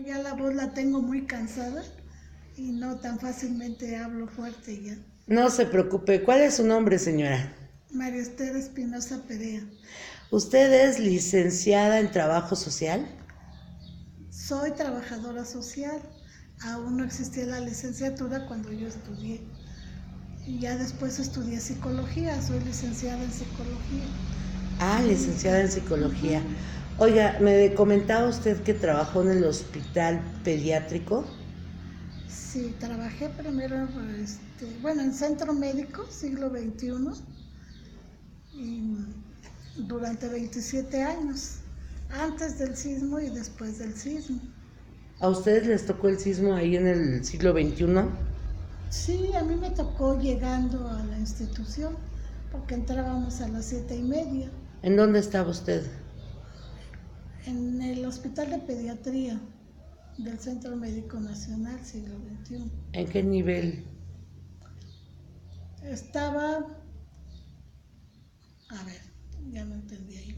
Ya la voz la tengo muy cansada y no tan fácilmente hablo fuerte ya. No se preocupe. ¿Cuál es su nombre, señora? María Esther Espinosa Perea. ¿Usted es licenciada en Trabajo Social? Soy trabajadora social. Aún no existía la licenciatura cuando yo estudié. Y ya después estudié psicología. Soy licenciada en psicología. Ah, licenciada en Psicología. Oiga, me comentaba usted que trabajó en el hospital pediátrico. Sí, trabajé primero en centro médico, siglo XXI, y durante 27 años, antes del sismo y después del sismo. ¿A ustedes les tocó el sismo ahí en el siglo XXI? Sí, a mí me tocó llegando a la institución, porque entrábamos a las 7:30, ¿En dónde estaba usted? en el Hospital de Pediatría del Centro Médico Nacional, siglo XXI. ¿En qué nivel? Estaba, a ver, ya no entendí ahí.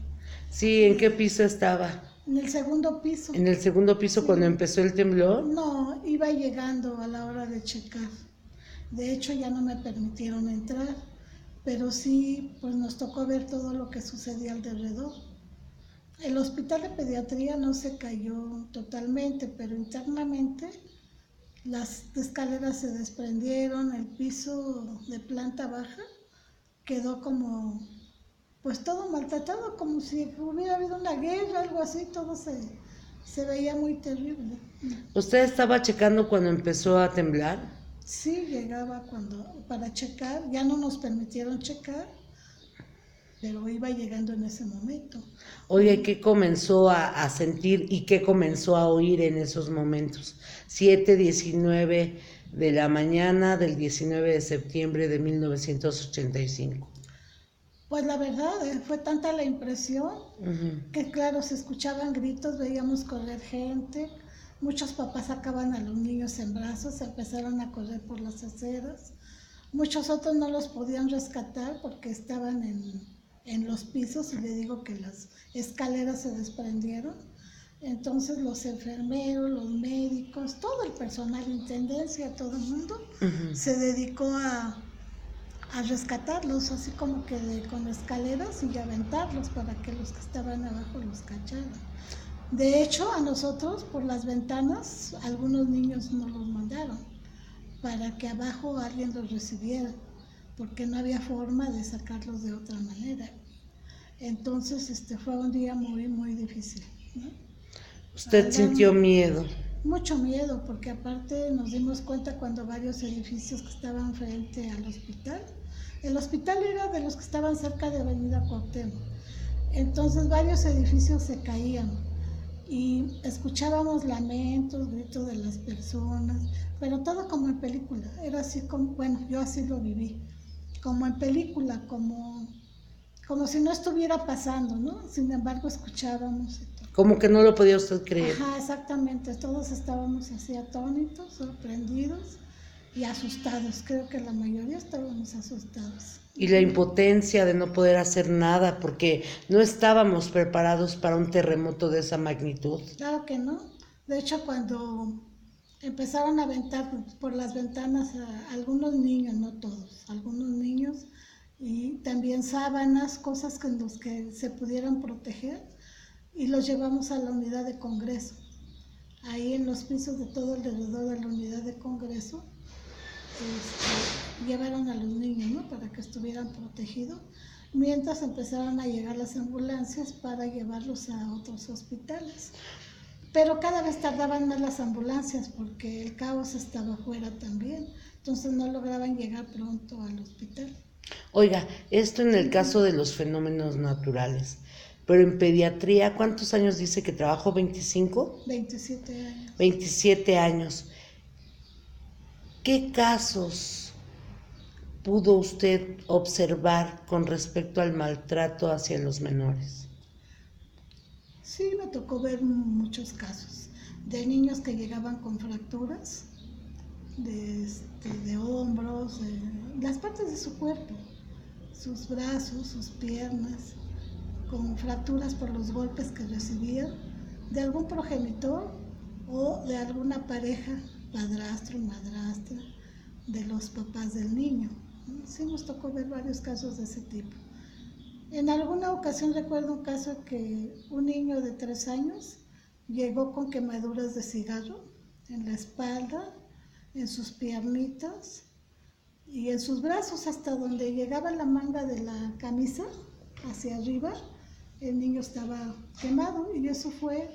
Sí, ¿en qué piso estaba? En el segundo piso. ¿En el segundo piso Sí. cuando empezó el temblor? No, iba llegando a la hora de checar. De hecho, ya no me permitieron entrar, pero sí, pues nos tocó ver todo lo que sucedía alrededor. El hospital de pediatría no se cayó totalmente, pero internamente las escaleras se desprendieron, el piso de planta baja quedó como, pues todo maltratado, como si hubiera habido una guerra, algo así, todo se veía muy terrible. ¿Usted estaba checando cuando empezó a temblar? Sí, llegaba para checar, ya no nos permitieron checar, pero iba llegando en ese momento. Oye, ¿qué comenzó a sentir y qué comenzó a oír en esos momentos? 7:19 de la mañana del 19 de septiembre de 1985. Pues la verdad, fue tanta la impresión Ujú. que claro, se escuchaban gritos, veíamos correr gente, muchos papás sacaban a los niños en brazos, empezaron a correr por las aceras, muchos otros no los podían rescatar porque estaban en los pisos y le digo que las escaleras se desprendieron. Entonces los enfermeros, los médicos, todo el personal, intendencia, todo el mundo se dedicó a rescatarlos, así como que con escaleras y aventarlos para que los que estaban abajo los cacharan. De hecho, a nosotros por las ventanas, algunos niños nos los mandaron para que abajo alguien los recibiera, porque no había forma de sacarlos de otra manera. Entonces, fue un día muy, muy difícil, ¿no? ¿Usted sintió miedo? Mucho miedo, porque aparte nos dimos cuenta cuando varios edificios que estaban frente al hospital, el hospital era de los que estaban cerca de Avenida Cuauhtémoc, entonces varios edificios se caían y escuchábamos lamentos, gritos de las personas, pero todo como en película, era así como, bueno, yo así lo viví, como en película, como si no estuviera pasando, ¿no? Sin embargo, escuchábamos y todo. Como que no lo podía usted creer. Ajá, exactamente, todos estábamos así atónitos, sorprendidos y asustados, creo que la mayoría estábamos asustados. Y la impotencia de no poder hacer nada porque no estábamos preparados para un terremoto de esa magnitud. Claro que no, de hecho cuando empezaron a aventar por las ventanas a algunos niños, no todos, algunos niños, y también sábanas, cosas con las que se pudieran proteger, y los llevamos a la unidad de Congreso. Ahí en los pisos de todo alrededor de la unidad de Congreso, llevaron a los niños, ¿no? Para que estuvieran protegidos, mientras empezaron a llegar las ambulancias para llevarlos a otros hospitales. Pero cada vez tardaban más las ambulancias porque el caos estaba afuera también, entonces no lograban llegar pronto al hospital. Oiga, esto en el caso de los fenómenos naturales, pero en pediatría, ¿cuántos años dice que trabajó? ¿25? 27 años. 27 años. ¿Qué casos pudo usted observar con respecto al maltrato hacia los menores? Sí, me tocó ver muchos casos de niños que llegaban con fracturas de hombros, las partes de su cuerpo, sus brazos, sus piernas, con fracturas por los golpes que recibían de algún progenitor o de alguna pareja, padrastro, madrastra, de los papás del niño. Sí nos tocó ver varios casos de ese tipo. En alguna ocasión recuerdo un caso que un niño de 3 años llegó con quemaduras de cigarro en la espalda, en sus piernitas y en sus brazos, hasta donde llegaba la manga de la camisa, hacia arriba, el niño estaba quemado, y eso fue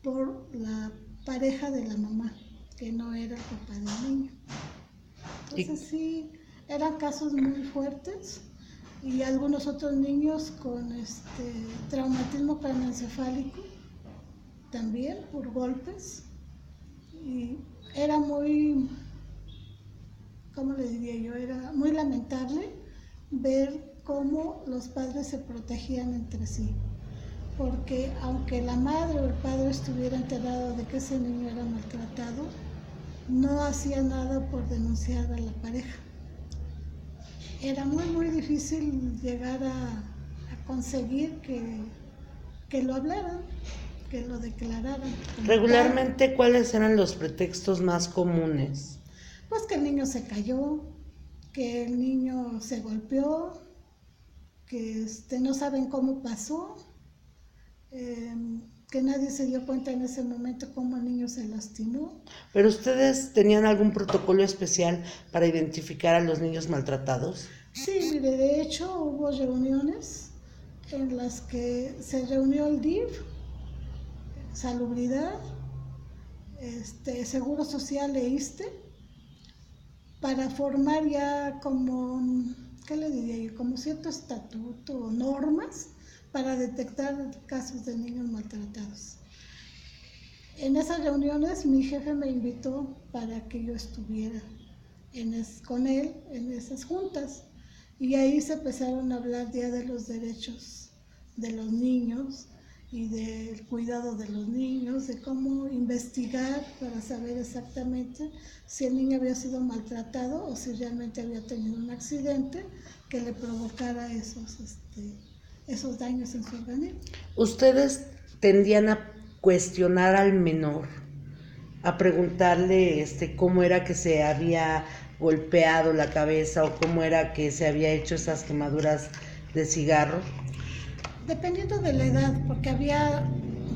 por la pareja de la mamá, que no era el papá del niño. Entonces sí, eran casos muy fuertes, y algunos otros niños con traumatismo craneoencefálico, también por golpes, y era muy, ¿cómo le diría yo? Era muy lamentable ver cómo los padres se protegían entre sí, porque aunque la madre o el padre estuviera enterado de que ese niño era maltratado, no hacía nada por denunciar a la pareja. Era muy difícil llegar a conseguir que lo hablaran, que lo declararan. Regularmente, ¿cuáles eran los pretextos más comunes? Pues que el niño se cayó, que el niño se golpeó, que no saben cómo pasó, que nadie se dio cuenta en ese momento cómo el niño se lastimó. ¿Pero ustedes tenían algún protocolo especial para identificar a los niños maltratados? Sí, mire, de hecho hubo reuniones en las que se reunió el DIF, Salubridad, Seguro Social e ISSSTE, para formar ya como, ¿qué le diría yo? Como cierto estatuto o normas para detectar casos de niños maltratados. En esas reuniones mi jefe me invitó para que yo estuviera con él en esas juntas, y ahí se empezaron a hablar ya de los derechos de los niños y del cuidado de los niños, de cómo investigar para saber exactamente si el niño había sido maltratado o si realmente había tenido un accidente que le provocara esos daños en su organismo. ¿Ustedes tendían a cuestionar al menor, a preguntarle cómo era que se había golpeado la cabeza o cómo era que se había hecho esas quemaduras de cigarro? Dependiendo de la edad, porque había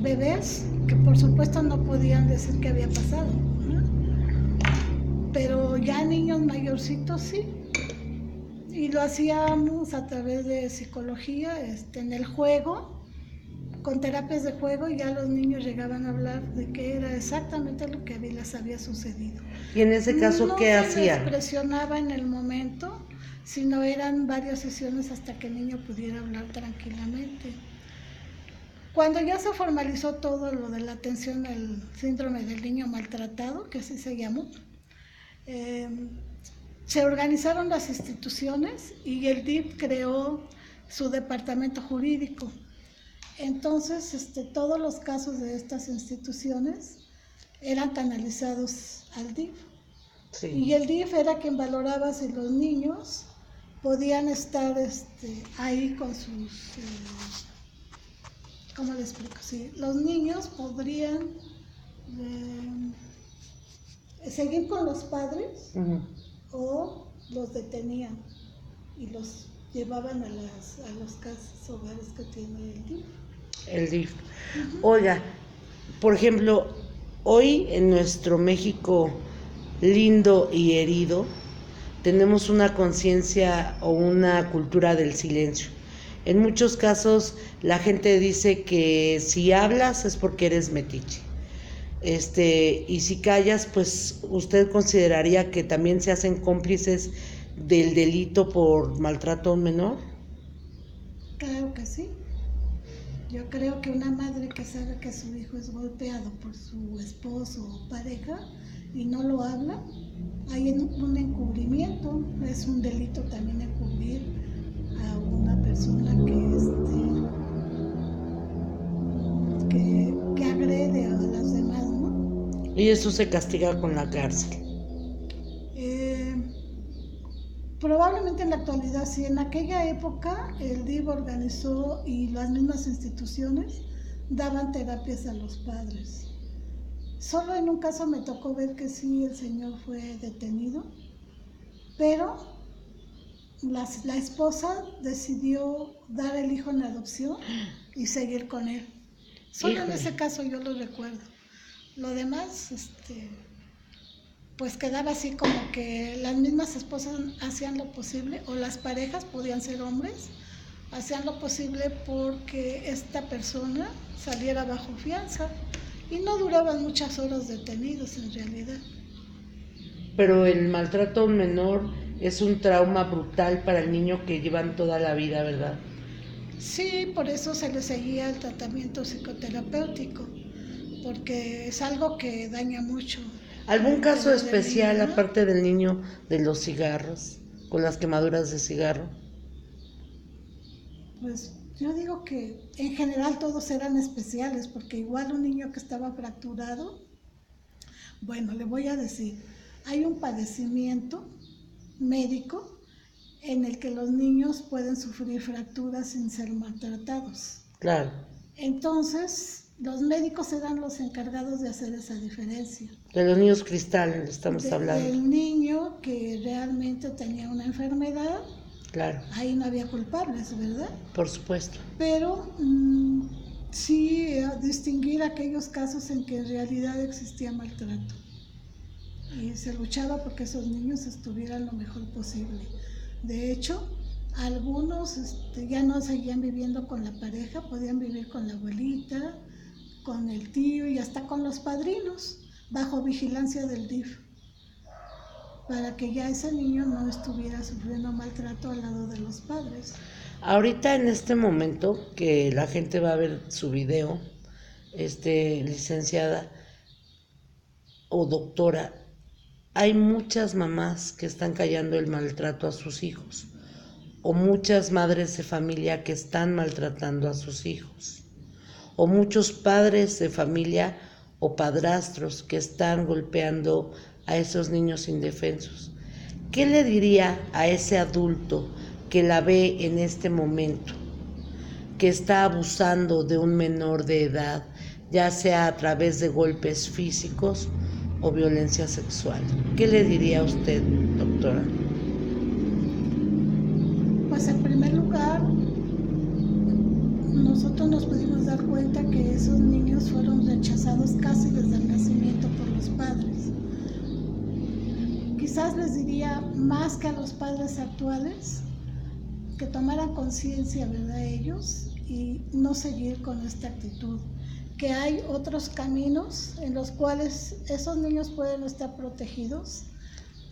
bebés que por supuesto no podían decir qué había pasado, ¿no? Pero ya niños mayorcitos sí, y lo hacíamos a través de psicología, en el juego, con terapias de juego, y ya los niños llegaban a hablar de qué era exactamente lo que les había sucedido. ¿Y en ese caso qué hacían? No se les presionaba en el momento, sino eran varias sesiones hasta que el niño pudiera hablar tranquilamente. Cuando ya se formalizó todo lo de la atención al síndrome del niño maltratado, que así se llamó, se organizaron las instituciones y el DIF creó su departamento jurídico. Entonces, todos los casos de estas instituciones eran canalizados al DIF. Sí. Y el DIF era quien valoraba si los niños podían estar ahí con sus... ¿cómo le explico? Sí, los niños podrían seguir con los padres, o los detenían y los llevaban a los casas hogares que tiene el DIF. El DIF. Oiga, por ejemplo, hoy en nuestro México lindo y herido, tenemos una conciencia o una cultura del silencio. En muchos casos la gente dice que si hablas es porque eres metiche. Y si callas, pues usted consideraría que también se hacen cómplices del delito por maltrato a un menor. Claro que sí. Yo creo que una madre que sabe que su hijo es golpeado por su esposo o pareja y no lo habla, hay un encubrimiento. Es un delito también encubrir a una persona que agrede a las demás, ¿no? Y eso se castiga con la cárcel. Probablemente en la actualidad sí. En aquella época el DIF organizó, y las mismas instituciones daban terapias a los padres, Solo en un caso me tocó ver que sí, el señor fue detenido, pero la esposa decidió dar el hijo en adopción y seguir con él. Solo en Híjole. ese caso yo lo recuerdo. Lo demás, pues quedaba así como que las mismas esposas hacían lo posible, o las parejas, podían ser hombres, hacían lo posible porque esta persona saliera bajo fianza, y no duraban muchas horas detenidos en realidad. Pero el maltrato a un menor es un trauma brutal para el niño que llevan toda la vida, ¿verdad? Sí, por eso se le seguía el tratamiento psicoterapéutico, porque es algo que daña mucho al ¿Algún caso interior del especial, niño, ¿no? aparte del niño de los cigarros, con las quemaduras de cigarro? Pues yo digo que en general todos eran especiales, porque igual un niño que estaba fracturado, bueno, le voy a decir, hay un padecimiento médico en el que los niños pueden sufrir fracturas sin ser maltratados. Claro. Entonces, los médicos eran los encargados de hacer esa diferencia. De los niños cristal estamos hablando. Del niño que realmente tenía una enfermedad, Claro, ahí no había culpables, ¿verdad? por supuesto. Pero sí distinguir aquellos casos en que en realidad existía maltrato. Y se luchaba porque esos niños estuvieran lo mejor posible. De hecho, algunos ya no seguían viviendo con la pareja, podían vivir con la abuelita, con el tío y hasta con los padrinos, bajo vigilancia del DIF, para que ya ese niño no estuviera sufriendo maltrato al lado de los padres. Ahorita en este momento que la gente va a ver su video, licenciada o doctora, hay muchas mamás que están callando el maltrato a sus hijos, o muchas madres de familia que están maltratando a sus hijos, o muchos padres de familia o padrastros que están golpeando a esos niños indefensos. ¿Qué le diría a ese adulto que la ve en este momento, que está abusando de un menor de edad, ya sea a través de golpes físicos o violencia sexual? ¿Qué le diría a usted, doctora? Pues en primer lugar, nosotros nos pudimos dar cuenta que esos niños fueron rechazados casi desde el nacimiento por los padres. Quizás les diría, más que a los padres actuales, que tomaran conciencia, ¿verdad?, ellos, y no seguir con esta actitud, que hay otros caminos en los cuales esos niños pueden estar protegidos,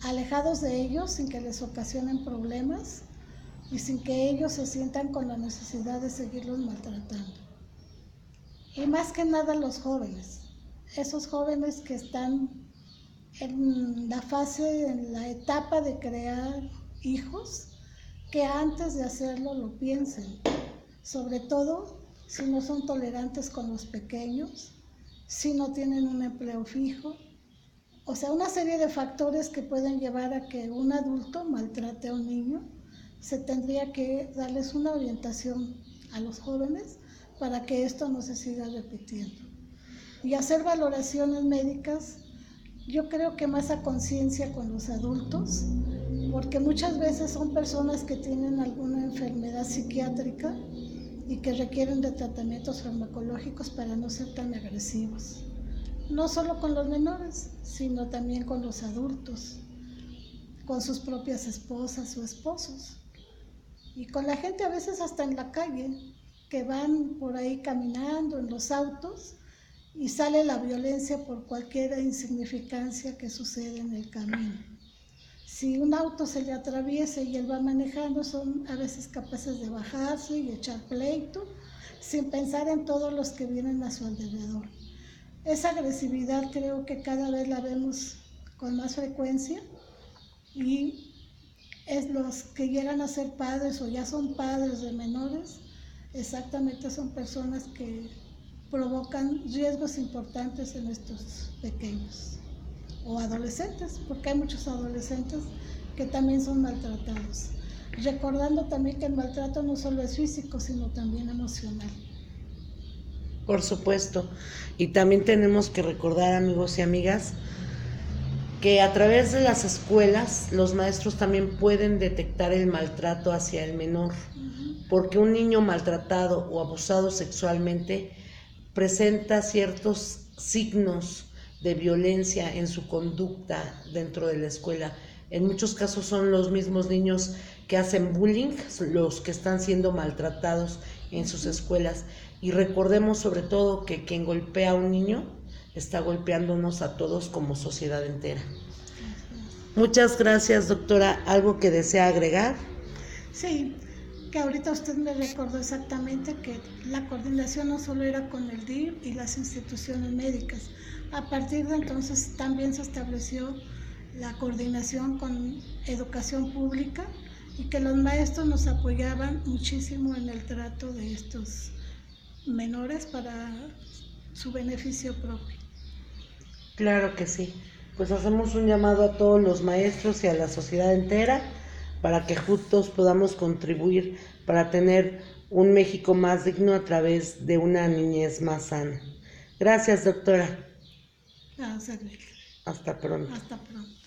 alejados de ellos sin que les ocasionen problemas y sin que ellos se sientan con la necesidad de seguirlos maltratando. Y más que nada los jóvenes, esos jóvenes que están en la fase, en la etapa de crear hijos, que antes de hacerlo lo piensen, sobre todo si no son tolerantes con los pequeños, si no tienen un empleo fijo, o sea, una serie de factores que pueden llevar a que un adulto maltrate a un niño. Se tendría que darles una orientación a los jóvenes para que esto no se siga repitiendo. Y hacer valoraciones médicas, yo creo que más a conciencia con los adultos, porque muchas veces son personas que tienen alguna enfermedad psiquiátrica y que requieren de tratamientos farmacológicos para no ser tan agresivos. No solo con los menores, sino también con los adultos, con sus propias esposas o esposos. Y con la gente a veces hasta en la calle, que van por ahí caminando en los autos y sale la violencia por cualquier insignificancia que sucede en el camino. Si un auto se le atraviesa y él va manejando, son a veces capaces de bajarse y echar pleito, sin pensar en todos los que vienen a su alrededor. Esa agresividad creo que cada vez la vemos con más frecuencia, y es los que llegan a ser padres o ya son padres de menores, exactamente son personas que provocan riesgos importantes en estos pequeños o adolescentes, porque hay muchos adolescentes que también son maltratados. Recordando también que el maltrato no solo es físico, sino también emocional. Por supuesto. Y también tenemos que recordar, amigos y amigas, que a través de las escuelas los maestros también pueden detectar el maltrato hacia el menor, porque un niño maltratado o abusado sexualmente presenta ciertos signos de violencia en su conducta dentro de la escuela. En muchos casos son los mismos niños que hacen bullying los que están siendo maltratados en sus escuelas. Y recordemos sobre todo que quien golpea a un niño está golpeándonos a todos como sociedad entera. Muchas gracias, doctora. ¿Algo que desea agregar? Sí, que ahorita usted me recordó exactamente que la coordinación no solo era con el DIF y las instituciones médicas. A partir de entonces también se estableció la coordinación con educación pública y que los maestros nos apoyaban muchísimo en el trato de estos menores para su beneficio propio. Claro que sí. Pues hacemos un llamado a todos los maestros y a la sociedad entera para que juntos podamos contribuir para tener un México más digno a través de una niñez más sana. Gracias, doctora. A servir. Hasta pronto. Hasta pronto.